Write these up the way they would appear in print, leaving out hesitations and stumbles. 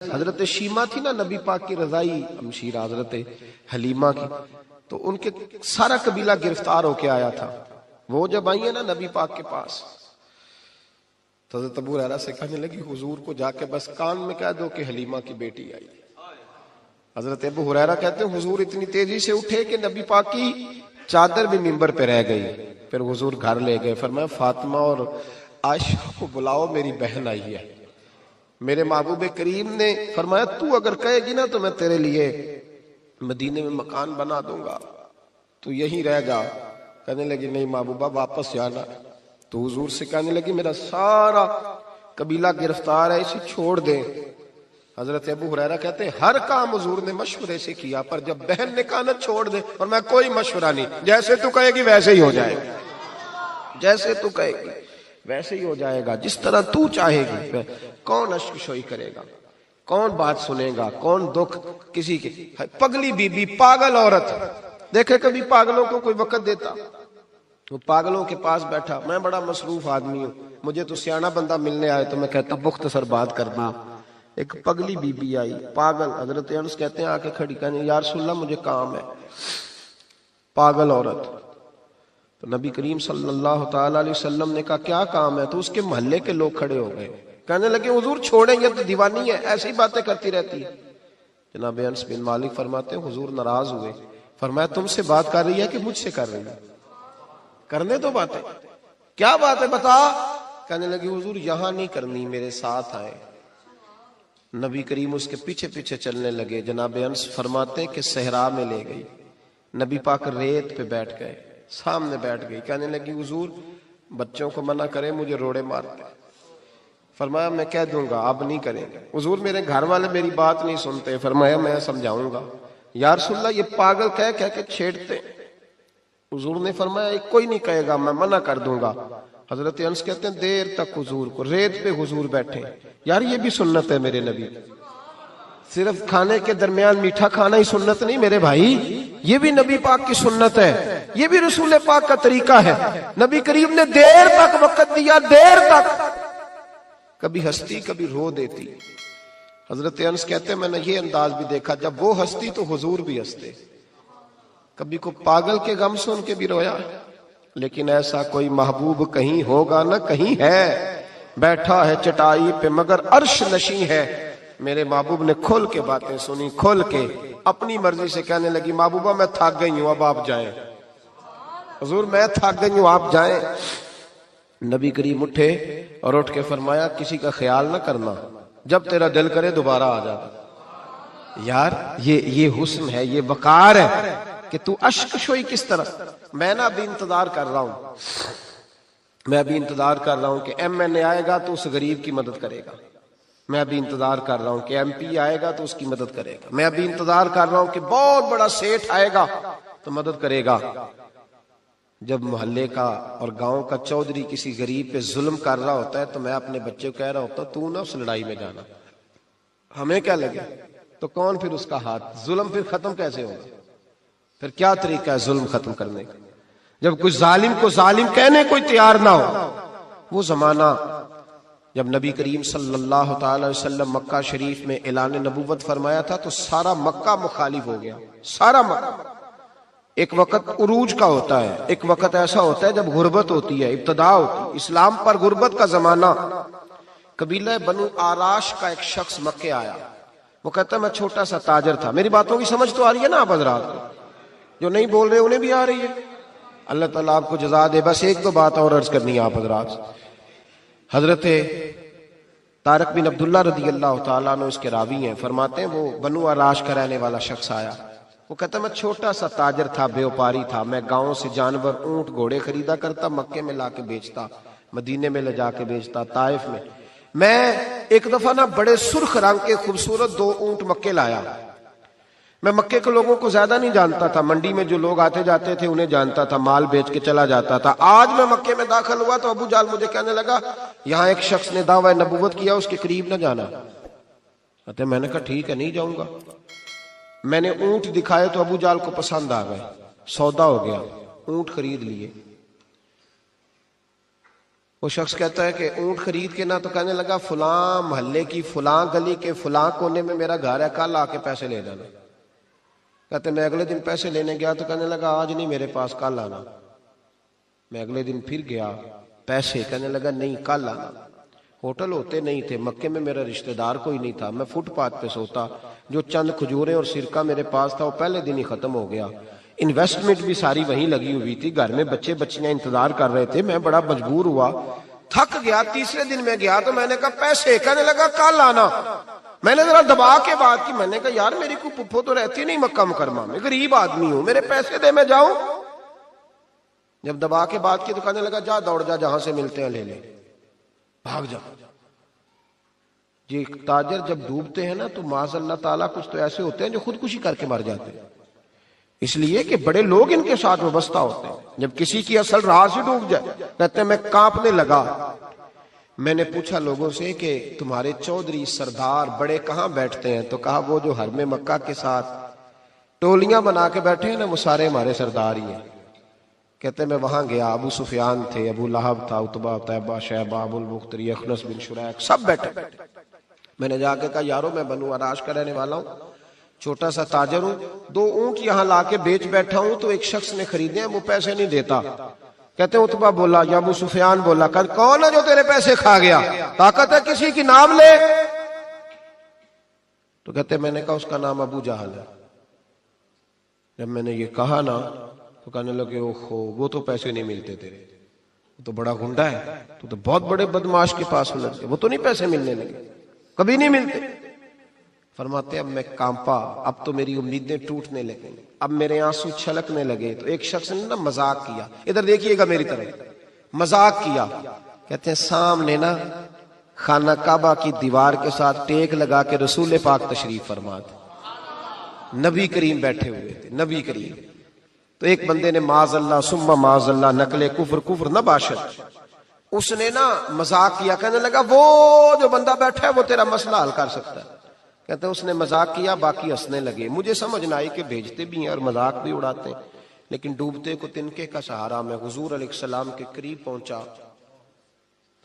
حضرت شیما تھی نا نبی پاک کی رضائی ہمشیرہ حضرت حلیمہ کی، تو ان کے سارا قبیلہ گرفتار ہو کے آیا تھا. وہ جب آئی ہیں نا نبی پاک کے پاس تو حضرت ابو ہریرہ سے کہنے لگی حضور کو جا کے بس کان میں کہہ دو کہ حلیمہ کی بیٹی آئی. حضرت ابو ہریرہ کہتے ہیں حضور اتنی تیزی سے اٹھے کہ نبی پاک کی چادر بھی منبر پہ رہ گئی. پھر حضور گھر لے گئے، فرمایا فاطمہ اور عائشہ کو بلاؤ، میری بہن آئی ہے. میرے محبوب کریم نے فرمایا تو اگر کہے گی نا تو میں تیرے لیے مدینے میں مکان بنا دوں گا، تو یہیں رہ جا. کہنے لگی نہیں محبوبہ واپس جانا. تو حضور سے کہنے لگی میرا سارا قبیلہ گرفتار ہے، اسے چھوڑ دیں. حضرت ابو ہریرہ کہتے ہیں ہر کام حضور نے مشورے سے کیا، پر جب بہن نے کہا نا چھوڑ دے، اور میں کوئی مشورہ نہیں، جیسے تو کہے گی ویسے ہی ہو جائے گا، جیسے تو کہے گی ویسے ہی ہو جائے گا، جس طرح تو چاہے گی. کون اشک شوئی کرے گا، کون بات سنے گا، کون دکھ کسی کے. پگلی بی بی، پاگل عورت. دیکھے کبھی پاگلوں کو کوئی وقت دیتا؟ وہ پاگلوں کے پاس بیٹھا، میں بڑا مصروف آدمی ہوں، مجھے تو سیاںا بندہ ملنے آئے تو میں کہتا مختصر بات کرنا. ایک پگلی بی بی آئی، پاگل. حضرت انس کہتے ہیں آ کے کھڑی، کہنے یا رسول اللہ مجھے کام ہے. پاگل عورت. تو نبی کریم صلی اللہ تعالی علیہ وسلم نے کہا کیا کام ہے؟ تو اس کے محلے کے لوگ کھڑے ہو گئے، کہنے لگے حضور چھوڑیں، یہ تو دیوانی ہے، ایسی باتیں کرتی رہتی ہے. جناب انس بن مالک فرماتے ہیں حضور ناراض ہوئے، فرمایا تم سے بات کر رہی ہے کہ مجھ سے کر رہی ہے؟ کرنے دو باتیں. کیا بات ہے بتا؟ کہنے لگی حضور یہاں نہیں کرنی، میرے ساتھ آئے. نبی کریم اس کے پیچھے پیچھے چلنے لگے. جناب انس فرماتے ہیں کہ صحرا میں لے گئی، نبی پاک ریت پہ بیٹھ گئے، سامنے بیٹھ گئی. کہنے لگی حضور بچوں کو منع کریں، مجھے روڑے مارتے. فرمایا میں کہہ دوں گا، اب نہیں کریں گے. حضور میرے گھر والے میری بات نہیں سنتے. فرمایا میں سمجھاؤں گا. یا رسول اللہ یہ پاگل کہہ کے چھیڑتے. حضور نے فرمایا کوئی نہیں کہے گا، میں منع کر دوں گا. حضرت انس کہتے ہیں دیر تک حضور کو ریت پہ حضور بیٹھے. یار یہ بھی سنت ہے میرے نبی، صرف کھانے کے درمیان میٹھا کھانا ہی سنت نہیں میرے بھائی، یہ بھی نبی پاک کی سنت ہے، یہ بھی رسول پاک کا طریقہ ہے. نبی کریم نے دیر تک وقت دیا، دیر تک. کبھی ہستی کبھی رو دیتی. حضرت انس کہتے ہیں میں نے یہ انداز بھی دیکھا، جب وہ ہستی تو حضور بھی ہستے. کبھی کو پاگل کے غم سن کے بھی رویا. لیکن ایسا کوئی محبوب کہیں ہوگا نہ کہیں ہے، بیٹھا ہے چٹائی پہ مگر عرش نشیں ہے. میرے محبوب نے کھل کے باتیں سنی، کھل کے اپنی مرضی سے. کہنے لگی محبوبہ میں تھک گئی ہوں، اب آپ جائیں. حضور میں تھک گئی ہوں، آپ جائیں. نبی کریم اٹھے اور اٹھ کے فرمایا کسی کا خیال نہ کرنا، جب تیرا دل کرے دوبارہ آ جا. یار یہ حسن ہے، یہ وقار ہے کہ تو اشک شوئی کس طرح. میں نا ابھی انتظار کر رہا ہوں، میں ابھی انتظار کر رہا ہوں کہ ایم این اے آئے گا تو اس غریب کی مدد کرے گا. میں ابھی انتظار کر رہا ہوں کہ ایم پی آئے گا تو اس کی مدد کرے گا. میں ابھی انتظار کر رہا ہوں کہ بہت بڑا سیٹھ آئے گا تو مدد کرے گا. جب محلے کا اور گاؤں کا چودھری کسی غریب پہ ظلم کر رہا ہوتا ہے تو میں اپنے بچے کو کہہ رہا ہوتا تو نہ اس لڑائی میں جانا، ہمیں کیا لگے. تو کون پھر اس کا ہاتھ؟ ظلم پھر ختم کیسے ہوگا؟ پھر کیا طریقہ ہے ظلم ختم کرنے کا؟ جب کوئی ظالم کو ظالم کہنے کوئی تیار نہ ہو. وہ زمانہ جب نبی کریم صلی اللہ تعالی وسلم مکہ شریف میں اعلان نبوت فرمایا تھا تو سارا مکہ مخالف ہو گیا، سارا مکہ. ایک وقت عروج کا ہوتا ہے، ایک وقت ایسا ہوتا ہے جب غربت ہوتی ہے، ابتدا ہوتی ہے. اسلام پر غربت کا زمانہ. قبیلہ بنو آراش کا ایک شخص مکے آیا. وہ کہتا ہے میں چھوٹا سا تاجر تھا. میری باتوں کی سمجھ تو آ رہی ہے نا آپ حضرات؟ جو نہیں بول رہے انہیں بھی آ رہی ہے. اللہ تعالیٰ آپ کو جزا دے. بس ایک دو بات اور عرض کرنی ہے آپ حضرات. حضرت طارق بن عبداللہ رضی اللہ تعالیٰ عنہ اس کے راوی ہیں، فرماتے ہیں وہ بنو آراش کا رہنے والا شخص آیا. وہ کہتا ہے میں چھوٹا سا تاجر تھا، بیوپاری تھا. میں گاؤں سے جانور اونٹ گھوڑے خریدا کرتا، مکے میں لا کے بیچتا، مدینے میں لے جا کے بیچتا، طائف میں. میں ایک دفعہ نا بڑے سرخ رنگ کے خوبصورت 2 اونٹ مکے لایا. میں مکے کے لوگوں کو زیادہ نہیں جانتا تھا، منڈی میں جو لوگ آتے جاتے تھے انہیں جانتا تھا، مال بیچ کے چلا جاتا تھا. آج میں مکے میں داخل ہوا تو ابو جال مجھے کہنے لگا یہاں ایک شخص نے دعویٰ نبوت کیا، اس کے قریب نہ جانا. میں نے کہا ٹھیک ہے نہیں جاؤں گا. میں نے اونٹ دکھائے تو ابو جال کو پسند آ گئے، سودا ہو گیا، اونٹ خرید لیے. وہ شخص کہتا ہے کہ اونٹ خرید کے نا، تو کہنے لگا فلاں محلے کی فلاں گلی کے فلاں کونے میں میرا گھر ہے، کل آ کے پیسے لے جانا۔ کہتے میں اگلے دن پیسے لینے گیا تو کہنے لگا آج نہیں میرے پاس، کل آنا۔ میں اگلے دن پھر گیا پیسے، کہنے لگا نہیں کل آنا۔ ہوٹل ہوتے نہیں تھے، مکے میں میرا رشتہ دار کوئی نہیں تھا، میں فٹ پاتھ پہ سوتا، جو چند کھجوریں اور سرکہ میرے پاس تھا وہ پہلے دن ہی ختم ہو گیا، انویسٹمنٹ بھی ساری وہیں لگی ہوئی تھی، گھر میں بچے بچیاں انتظار کر رہے تھے، میں بڑا مجبور ہوا، تھک گیا۔ تیسرے دن میں گیا تو میں نے کہا پیسے، کہنے لگا کل آنا۔ میں نے ذرا دبا کے بات کی، میں نے کہا یار میری کوئی پھپھو تو رہتی نہیں مکہ مکرمہ میں، غریب آدمی ہوں، میرے پیسے دے میں جاؤں۔ جب دبا کے بات کی تو کہنے لگا جا دوڑ جا، جہاں سے ملتے ہیں لے لے، بھاگ جا۔ یہ تاجر جب ڈوبتے ہیں نا تو معاذ اللہ تعالیٰ کچھ تو ایسے ہوتے ہیں جو خودکشی کر کے مر جاتے ہیں، اس لیے کہ بڑے لوگ ان کے ساتھ وابستہ ہوتے ہیں۔ جب کسی کی اصل راہ سے ڈوب جائے کہتے ہیں میں کانپنے لگا۔ میں نے پوچھا لوگوں سے کہ تمہارے چودھری سردار بڑے کہاں بیٹھتے ہیں؟ تو کہا وہ جو حرم مکہ کے ساتھ ٹولیاں بنا کے بیٹھے ہیں نا، وہ سارے ہمارے سردار ہی ہیں۔ کہتے میں وہاں گیا، ابو سفیان تھے، ابو لہب تھا، عتبہ، طیبہ، شیبہ، ابو المختری، اخنس بن شریک، سب بیٹھے۔ میں نے جا کے کہا یارو میں بنو عراش کا رہنے والا ہوں، چھوٹا سا تاجر ہوں، 2 اونٹ یہاں لا کے بیچ بیٹھا ہوں، تو ایک شخص نے خریدے ہیں، وہ پیسے نہیں دیتا۔ کہتے ہیں عتبہ بولا یا ابو سفیان بولا، کون ہے جو تیرے پیسے کھا گیا؟ طاقت ہے کسی کی نام لے؟ تو کہتے میں نے کہا اس کا نام ابو جہل ہے۔ جب میں نے یہ کہا نا تو کہنے لگے اوہو وہ تو پیسے نہیں ملتے تیرے، وہ تو بڑا گنڈا ہے، تو بہت بڑے بدماش کے پاس لگ گئے، وہ تو نہیں پیسے ملنے لگے، کبھی نہیں ملتے۔ فرماتے اب میں کانپا، اب تو میری امیدیں ٹوٹنے لگیں، اب میرے آنسو چھلکنے لگے۔ تو ایک شخص نے نا مذاق کیا، ادھر دیکھیے گا میری طرف، مذاق کیا۔ کہتے ہیں سامنے نا خانہ کعبہ کی دیوار کے ساتھ ٹیک لگا کے رسول پاک تشریف فرما تھے، نبی کریم بیٹھے ہوئے تھے، نبی کریم۔ تو ایک بندے نے معاذ اللہ ثم معاذ اللہ نقل کفر نہ باشد، اس نے نا مذاق کیا، کہنے لگا وہ جو بندہ بیٹھا ہے وہ تیرا مسئلہ حل کر سکتا ہے۔ کہتے ہیں اس نے مذاق کیا، باقی ہنسنے لگے۔ مجھے سمجھ نہ آئی کہ بھیجتے بھی ہیں اور مذاق بھی اڑاتے ہیں، لیکن ڈوبتے کو تنکے کا سہارا میں حضور علیہ السلام کے قریب پہنچا۔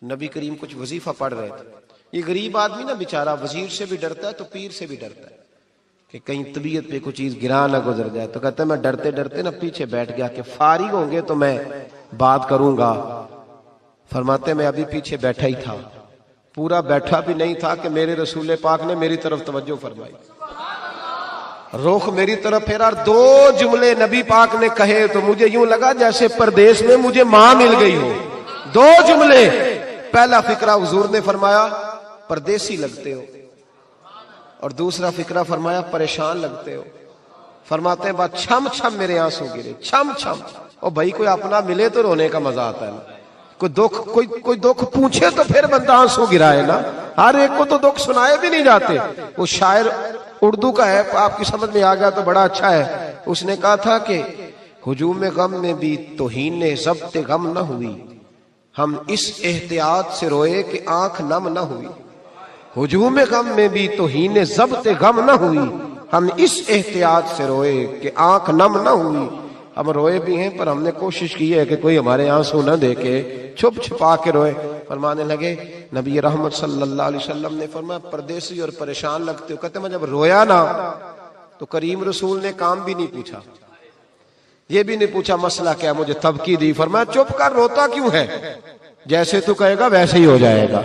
نبی کریم کچھ وظیفہ پڑھ رہے تھے۔ یہ غریب آدمی نا بیچارہ وزیر سے بھی ڈرتا ہے تو پیر سے بھی ڈرتا ہے کہ کہیں طبیعت پہ کوئی چیز گرا نہ گزر جائے۔ تو کہتا ہے میں ڈرتے ڈرتے نا پیچھے بیٹھ گیا کہ فارغ ہوں گے تو میں بات کروں گا۔ فرماتے میں ابھی پیچھے بیٹھا ہی تھا، پورا بیٹھا بھی نہیں تھا کہ میرے رسول پاک نے میری طرف توجہ فرمائی، رخ میری طرف پھیرا، 2 جملے نبی پاک نے کہے تو مجھے یوں لگا جیسے پردیس میں مجھے ماں مل گئی ہو۔ 2 جملے، پہلا فقرہ حضور نے فرمایا پردیسی لگتے ہو، اور دوسرا فقرہ فرمایا پریشان لگتے ہو۔ فرماتے ہیں بات چھم چھم میرے آنسو گرے، چھم چھم۔ اور بھائی کوئی اپنا ملے تو رونے کا مزہ آتا ہے نا، کوئی دکھ پوچھے تو پھر بندہ آنسو گرائے نا، ہر ایک کو تو دکھ سنائے بھی نہیں جاتے۔ وہ شاعر اردو کا ہے، آپ کی سمجھ میں آ گیا تو بڑا اچھا ہے۔ اس نے کہا تھا کہ ہجوم غم میں بھی توہین ضبط غم نہ ہوئی، ہم اس احتیاط سے روئے کہ آنکھ نم نہ ہوئی۔ ہجوم غم میں بھی توہین ضبط غم نہ ہوئی، ہم اس احتیاط سے روئے کہ آنکھ نم نہ ہوئی۔ ہم روئے بھی ہیں پر ہم نے کوشش کی ہے کہ کوئی ہمارے آنسو نہ دیکھے، چھپ چھپا کے روئے۔ فرمانے لگے نبی رحمت صلی اللہ علیہ وسلم نے فرمایا پردیسی اور پریشان لگتے ہو۔ کہتے میں جب رویا نا تو کریم رسول نے کام بھی نہیں پوچھا، یہ بھی نہیں پوچھا مسئلہ کیا، مجھے تبکی دی۔ فرمایا چپ کر، روتا کیوں ہے؟ جیسے تو کہے گا ویسے ہی ہو جائے گا۔